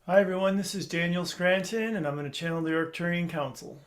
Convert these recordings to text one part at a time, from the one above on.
Hi everyone, this is Daniel Scranton, and I'm going to channel the Arcturian Council.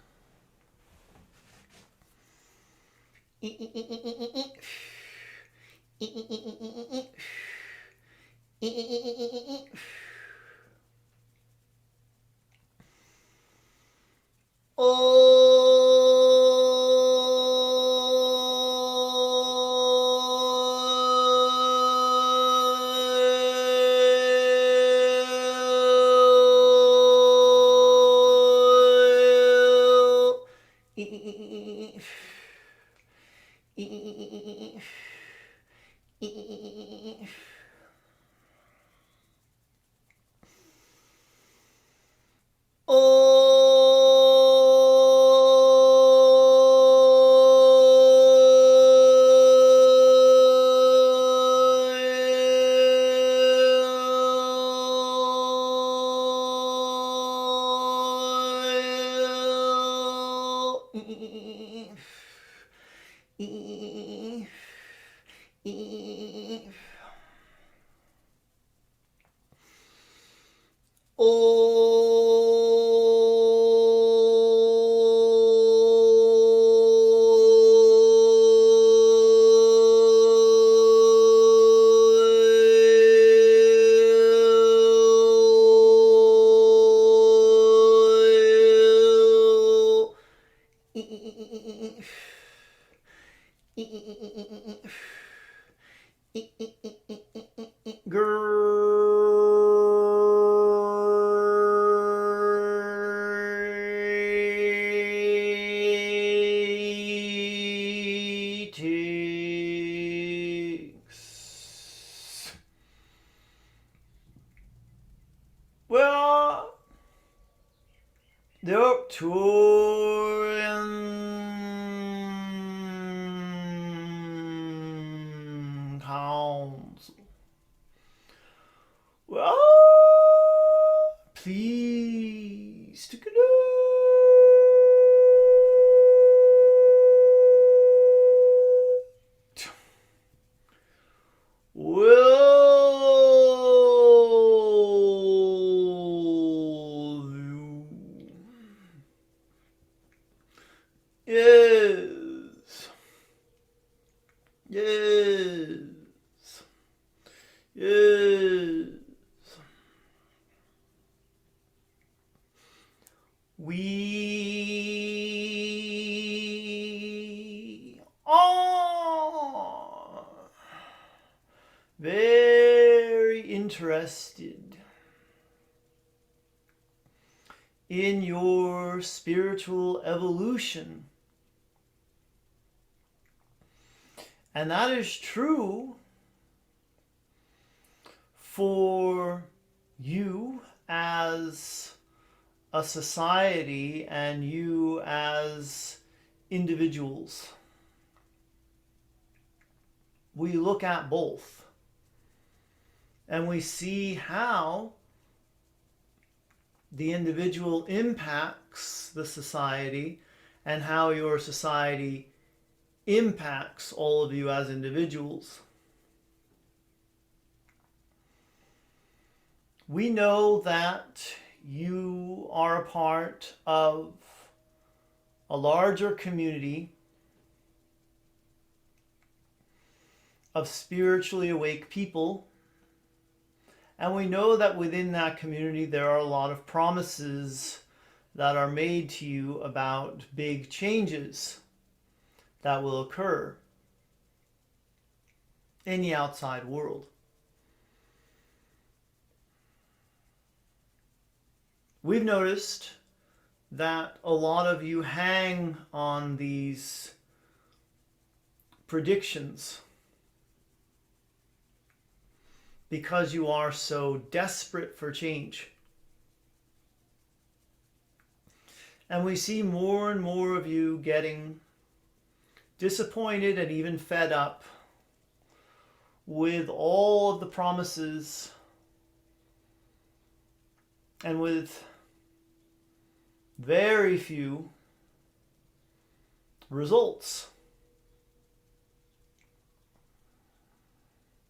Greetings. Well, the Arcturian Council. Well, please to connect. Yes. Yes. Yes. We are very interested in your spiritual evolution. And that is true for you as a society and you as individuals. We look at both and we see how the individual impacts the society and how your society impacts all of you as individuals. We know that you are a part of a larger community of spiritually awake people. And we know that within that community there are a lot of promises that are made to you about big changes that will occur in the outside world. We've noticed that a lot of you hang on these predictions because you are so desperate for change. And we see more and more of you getting disappointed and even fed up with all of the promises and with very few results.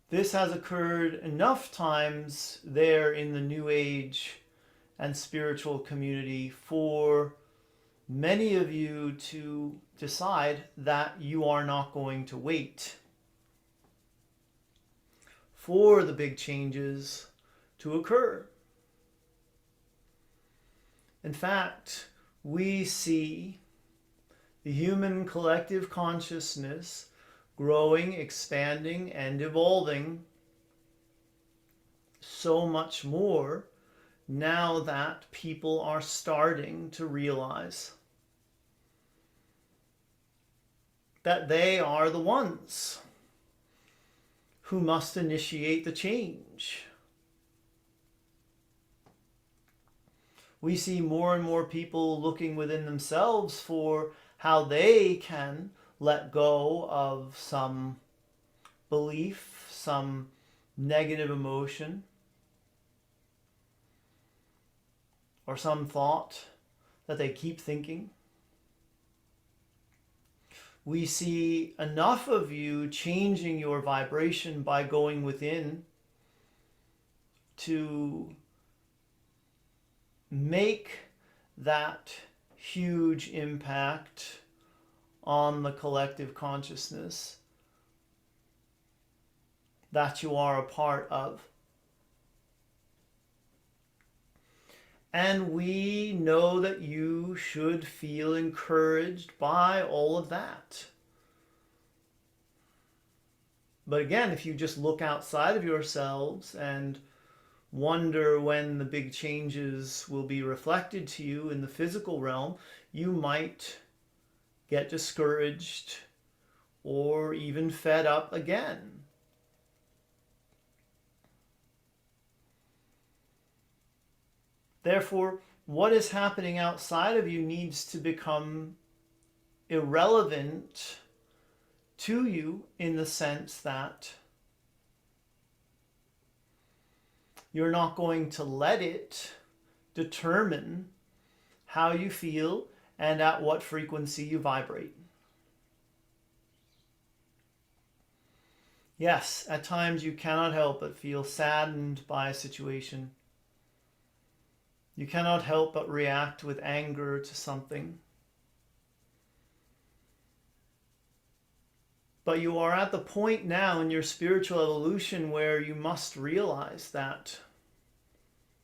This has occurred enough times there in the New Age and spiritual community for many of you to decide that you are not going to wait for the big changes to occur. In fact, we see the human collective consciousness growing, expanding, and evolving so much more now that people are starting to realize that they are the ones who must initiate the change. We see more and more people looking within themselves for how they can let go of some belief, some negative emotion, or some thought that they keep thinking. We see enough of you changing your vibration by going within to make that huge impact on the collective consciousness that you are a part of. And we know that you should feel encouraged by all of that. But again, if you just look outside of yourselves and wonder when the big changes will be reflected to you in the physical realm, you might get discouraged or even fed up again. Therefore, what is happening outside of you needs to become irrelevant to you in the sense that you're not going to let it determine how you feel and at what frequency you vibrate. Yes, at times you cannot help but feel saddened by a situation. You cannot help but react with anger to something. But you are at the point now in your spiritual evolution where you must realize that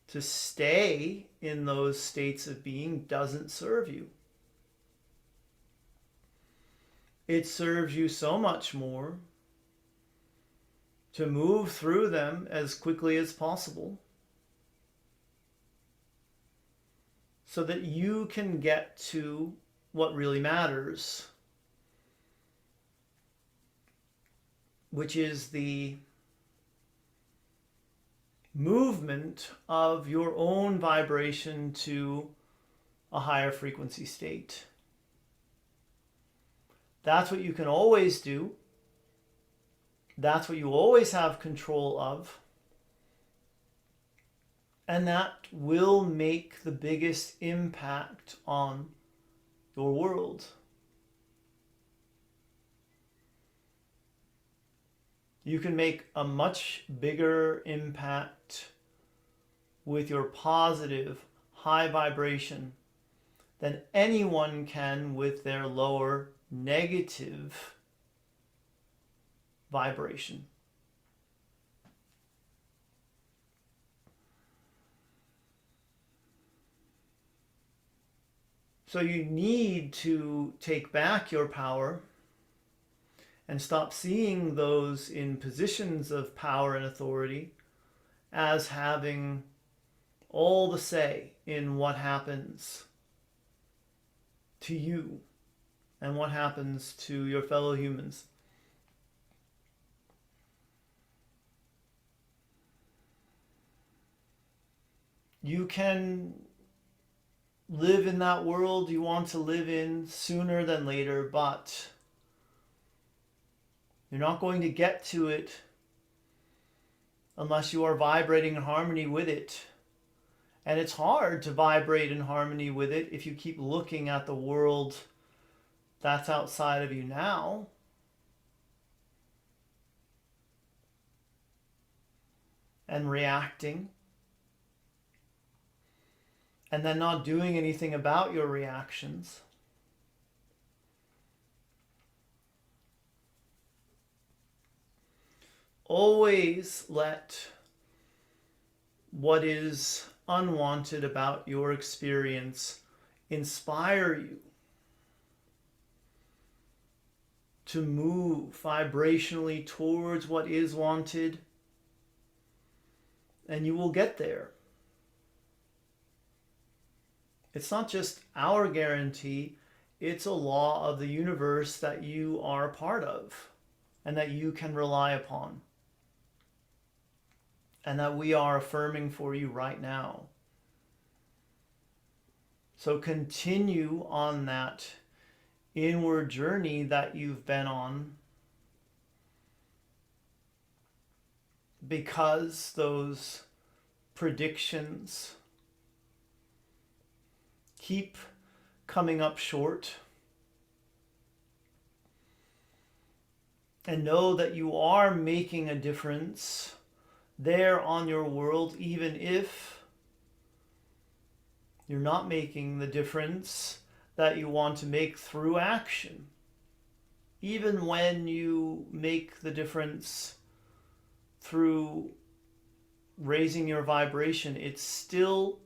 to stay in those states of being doesn't serve you. It serves you so much more to move through them as quickly as possible so that you can get to what really matters, which is the movement of your own vibration to a higher frequency state. That's what you can always do. That's what you always have control of. And that will make the biggest impact on your world. You can make a much bigger impact with your positive, high vibration than anyone can with their lower, negative vibration. So you need to take back your power and stop seeing those in positions of power and authority as having all the say in what happens to you and what happens to your fellow humans. You can live in that world you want to live in sooner than later, but you're not going to get to it unless you are vibrating in harmony with it. And it's hard to vibrate in harmony with it if you keep looking at the world that's outside of you now. And reacting. and then not doing anything about your reactions. Always let what is unwanted about your experience inspire you to move vibrationally towards what is wanted, and you will get there. It's not just our guarantee, it's a law of the universe that you are a part of and that you can rely upon, and that we are affirming for you right now. So continue on that inward journey that you've been on, because those predictions keep coming up short. And know that you are making a difference there on your world, even if you're not making the difference that you want to make through action. Even when you make the difference through raising your vibration, it's still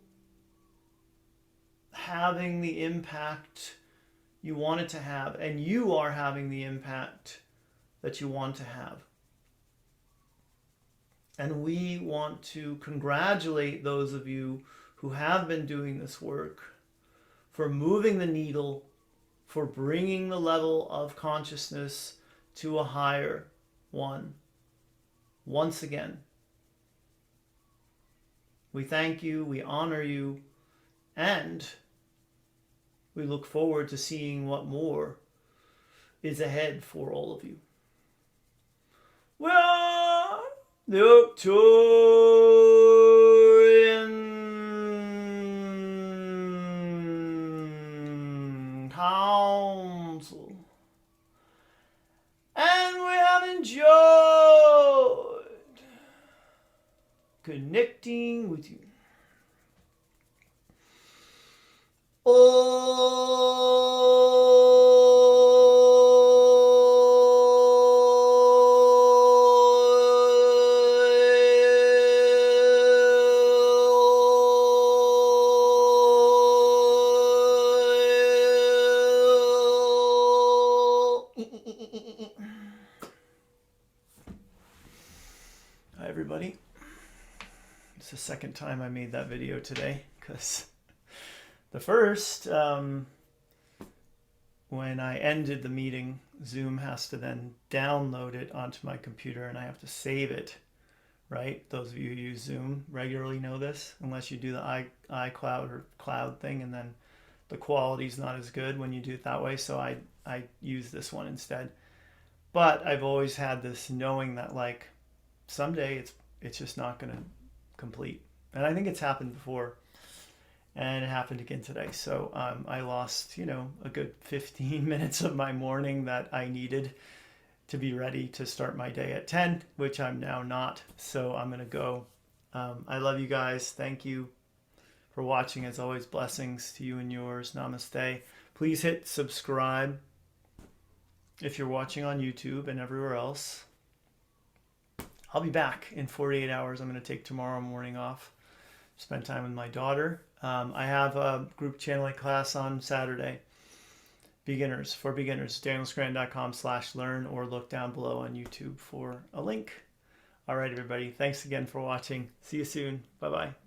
having the impact you want it to have, and you are having the impact that you want to have. And we want to congratulate those of you who have been doing this work for moving the needle, for bringing the level of consciousness to a higher one. Once again, we thank you, we honor you, and we look forward to seeing what more is ahead for all of you. We are the Arcturian Council, and we have enjoyed connecting with you. Hi everybody. It's the second time I made that video today, because the first, when I ended the meeting, Zoom has to then download it onto my computer and I have to save it, right? Those of you who use Zoom regularly know this, unless you do the iCloud or cloud thing, and then the quality's not as good when you do it that way. So I use this one instead. But I've always had this knowing that, like, someday it's just not going to complete. And I think it's happened before. And it happened again today. So I lost, a good 15 minutes of my morning that I needed to be ready to start my day at 10, which I'm now not. So I'm going to go. I love you guys. Thank you for watching. As always, blessings to you and yours. Namaste. Please hit subscribe if you're watching on YouTube and everywhere else. I'll be back in 48 hours. I'm going to take tomorrow morning off, spend time with my daughter. I have a group channeling class on Saturday. For beginners, danielscranton.com/learn, or look down below on YouTube for a link. All right, everybody. Thanks again for watching. See you soon. Bye-bye.